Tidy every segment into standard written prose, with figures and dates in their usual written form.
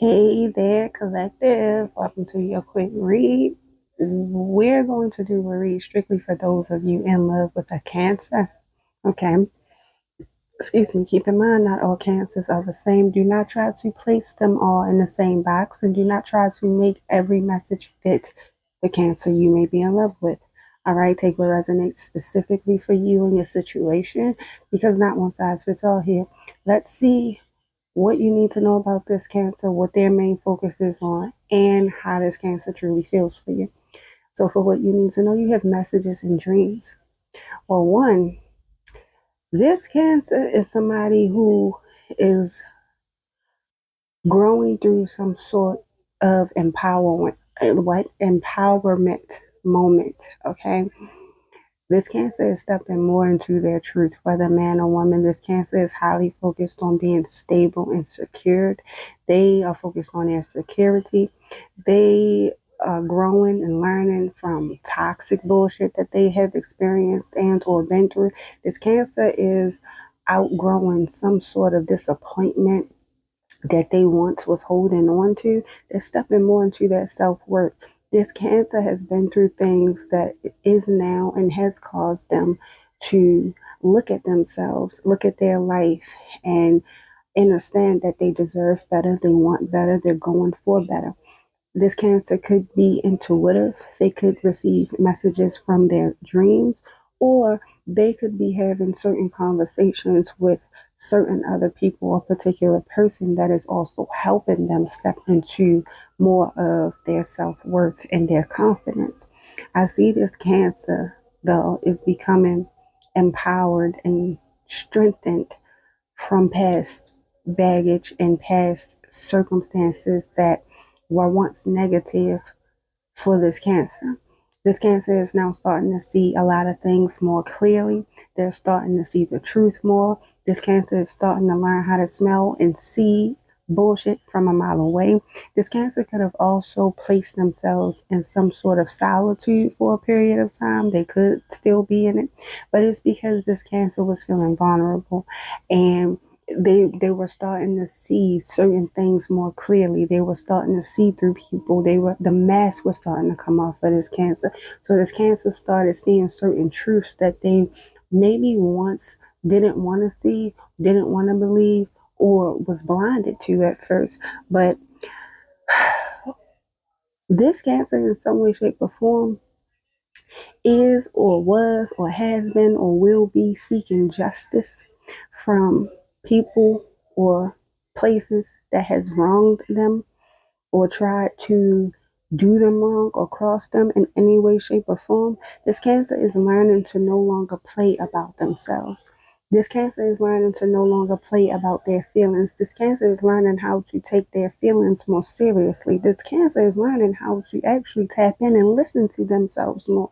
Hey there, collective. Welcome to your quick read. We're going to do a read strictly for those of you in love with a cancer. Okay. Excuse me. Keep in mind, not all cancers are the same. Do not try to place them all in the same box, and do not try to make every message fit the cancer you may be in love with. All right. Take what resonates specifically for you and your situation, because not one size fits all here. Let's see what you need to know about this cancer, what their main focus is on, and how this cancer truly feels for you. So, for what you need to know, you have messages and dreams. Well, one, this cancer is somebody who is growing through some sort of empowerment moment. Okay, this cancer is stepping more into their truth, whether man or woman. This cancer is highly focused on being stable and secured. They are focused on their security. They are growing and learning from toxic bullshit that they have experienced and or been through. This cancer is outgrowing some sort of disappointment that they once was holding on to. They're stepping more into that self-worth. This cancer has been through things that is now and has caused them to look at themselves, look at their life, and understand that they deserve better, they want better, they're going for better. This cancer could be intuitive. They could receive messages from their dreams, or they could be having certain conversations with certain other people, a particular person that is also helping them step into more of their self worth and their confidence. I see this cancer, though, is becoming empowered and strengthened from past baggage and past circumstances that were once negative for this cancer. This cancer is now starting to see a lot of things more clearly. They're starting to see the truth more. This cancer is starting to learn how to smell and see bullshit from a mile away. This cancer could have also placed themselves in some sort of solitude for a period of time. They could still be in it, but it's because this cancer was feeling vulnerable, and they were starting to see certain things more clearly. They were starting to see through people. The mask was starting to come off of this cancer. So this cancer started seeing certain truths that they maybe once didn't want to see, didn't want to believe, or was blinded to at first. But this cancer, in some way, shape, or form, is or was or has been or will be seeking justice from people or places that has wronged them or tried to do them wrong or cross them in any way, shape, or form. This cancer is learning to no longer play about themselves. This cancer is learning to no longer play about their feelings. This cancer is learning how to take their feelings more seriously. This cancer is learning how to actually tap in and listen to themselves more.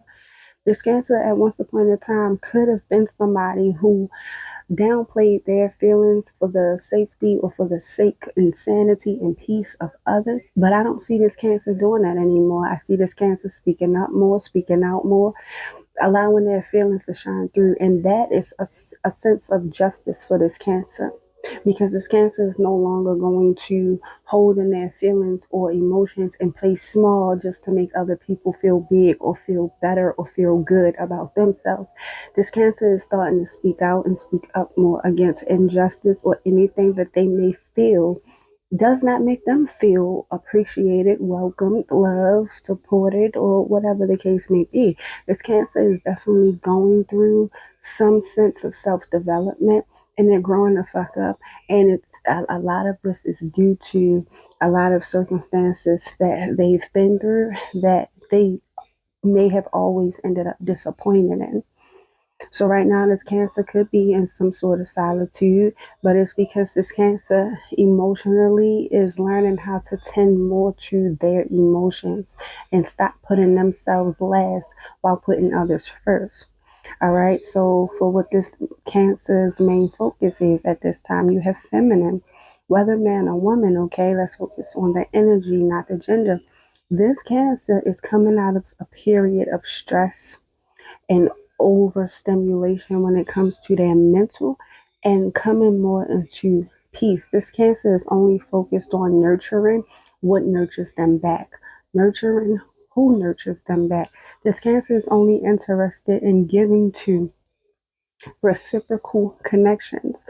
This cancer at once upon a time could have been somebody who downplayed their feelings for the safety or for the sake and sanity and peace of others. But I don't see this cancer doing that anymore. I see this cancer speaking up more, speaking out more, allowing their feelings to shine through. And that is a sense of justice for this cancer, because this cancer is no longer going to hold in their feelings or emotions and play small just to make other people feel big or feel better or feel good about themselves. This cancer is starting to speak out and speak up more against injustice or anything that they may feel does not make them feel appreciated, welcomed, loved, supported, or whatever the case may be. This cancer is definitely going through some sense of self-development, and they're growing the fuck up. And it's a lot of this is due to a lot of circumstances that they've been through that they may have always ended up disappointed in. So right now, this cancer could be in some sort of solitude, but it's because this cancer emotionally is learning how to tend more to their emotions and stop putting themselves last while putting others first. All right. So for what this cancer's main focus is at this time, you have feminine, whether man or woman. Okay. Let's focus on the energy, not the gender. This cancer is coming out of a period of stress and overstimulation when it comes to their mental, and coming more into peace. This Cancer is only focused on nurturing what nurtures them back. Nurturing who nurtures them back. This Cancer is only interested in giving to reciprocal connections.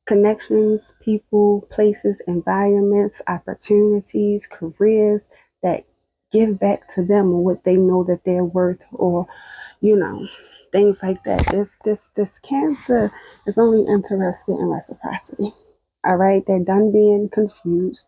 Connections, people, places, environments, opportunities, careers that give back to them or what they know that they're worth, or you know, things like that. This Cancer is only interested in reciprocity. All right, they're done being confused.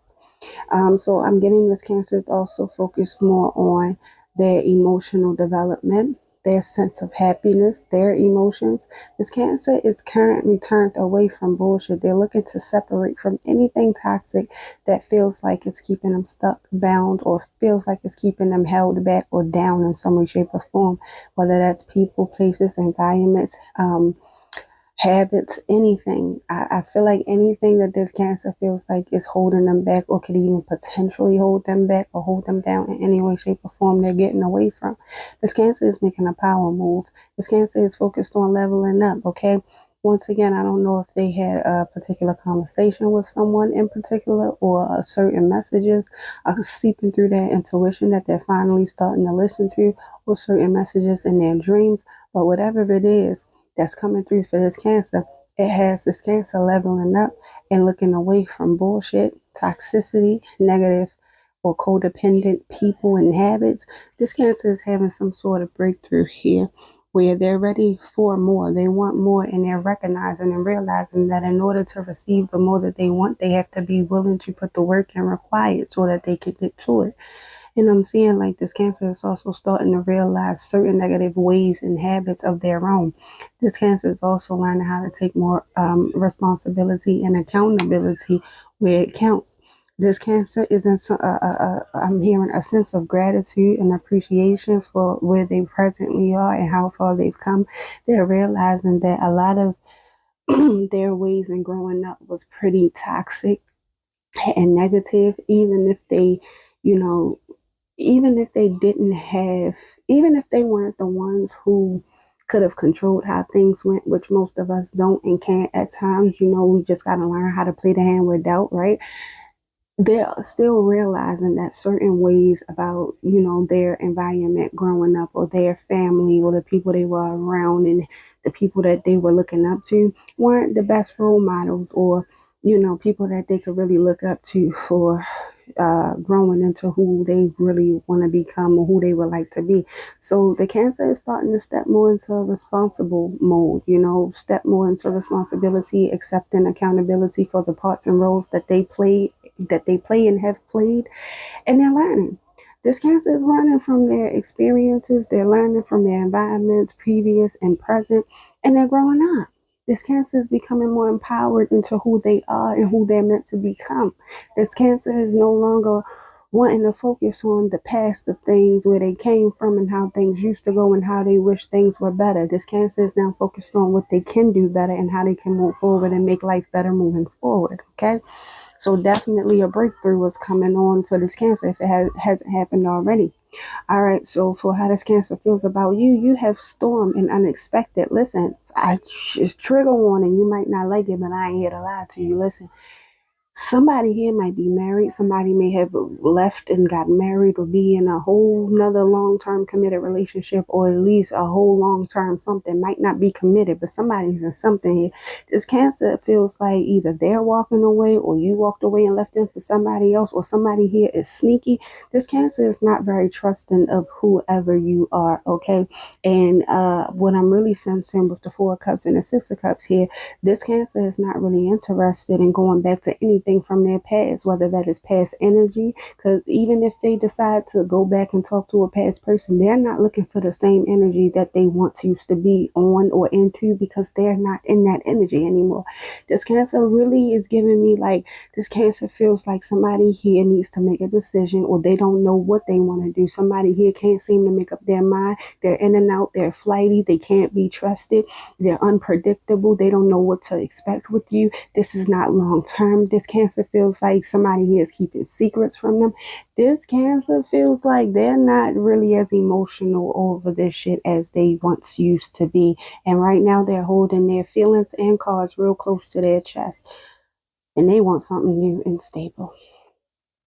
So I'm getting this Cancer is also focused more on their emotional development, their sense of happiness, their emotions. This Cancer is currently turned away from bullshit. They're looking to separate from anything toxic that feels like it's keeping them stuck, bound, or feels like it's keeping them held back or down in some way, shape, or form. Whether that's people, places, environments, habits, anything. I feel like anything that this Cancer feels like is holding them back or could even potentially hold them back or hold them down in any way, shape, or form, they're getting away from. This Cancer is making a power move. This Cancer is focused on leveling up, okay? Once again, I don't know if they had a particular conversation with someone in particular or certain messages seeping through their intuition that they're finally starting to listen to, or certain messages in their dreams. But whatever it is, that's coming through for this Cancer, it has this Cancer leveling up and looking away from bullshit, toxicity, negative or codependent people and habits. This Cancer is having some sort of breakthrough here where they're ready for more. They want more, and they're recognizing and realizing that in order to receive the more that they want, they have to be willing to put the work in required so that they can get to it. And I'm seeing like this Cancer is also starting to realize certain negative ways and habits of their own. This Cancer is also learning how to take more responsibility and accountability where it counts. This Cancer is in, I'm hearing a sense of gratitude and appreciation for where they presently are and how far they've come. They're realizing that a lot of their ways in growing up was pretty toxic and negative, even if they, you know, even if they didn't have, even if they weren't the ones who could have controlled how things went, which most of us don't and can't at times, we just got to learn how to play the hand we're dealt, right? They're still realizing that certain ways about, their environment growing up or their family or the people they were around and the people that they were looking up to weren't the best role models or, people that they could really look up to for growing into who they really want to become or who they would like to be. So the Cancer is starting to step more into a responsible mode, step more into responsibility, accepting accountability for the parts and roles that they play and have played, and they're learning. This Cancer is learning from their experiences, they're learning from their environments, previous and present, and they're growing up. This Cancer is becoming more empowered into who they are and who they're meant to become. This Cancer is no longer wanting to focus on the past of things, where they came from and how things used to go and how they wish things were better. This Cancer is now focused on what they can do better and how they can move forward and make life better moving forward, okay? So definitely a breakthrough is coming on for this Cancer if it hasn't happened already. All right, so for how this Cancer feels about you, you have storm and unexpected. Listen, trigger warning, you might not like it, but I ain't here to lie to you. Listen, somebody here might be married. Somebody may have left and got married or be in a whole nother long-term committed relationship, or at least a whole long-term something. Might not be committed, but somebody's in something here. This Cancer feels like either they're walking away or you walked away and left them for somebody else, or somebody here is sneaky. This Cancer is not very trusting of whoever you are, okay? And what I'm really sensing with the Four of Cups and the Six of Cups here, this Cancer is not really interested in going back to anything from their past, whether that is past energy, because even if they decide to go back and talk to a past person, they're not looking for the same energy that they once used to be on or into, because they're not in that energy anymore. This Cancer really is giving me like, this Cancer feels like somebody here needs to make a decision, or they don't know what they want to do. Somebody here can't seem to make up their mind. They're in and out, they're flighty, they can't be trusted, they're unpredictable, they don't know what to expect with you. This is not long term. This Cancer feels like somebody here is keeping secrets from them. This Cancer feels like they're not really as emotional over this shit as they once used to be. And right now they're holding their feelings and cards real close to their chest. and they want something new and stable.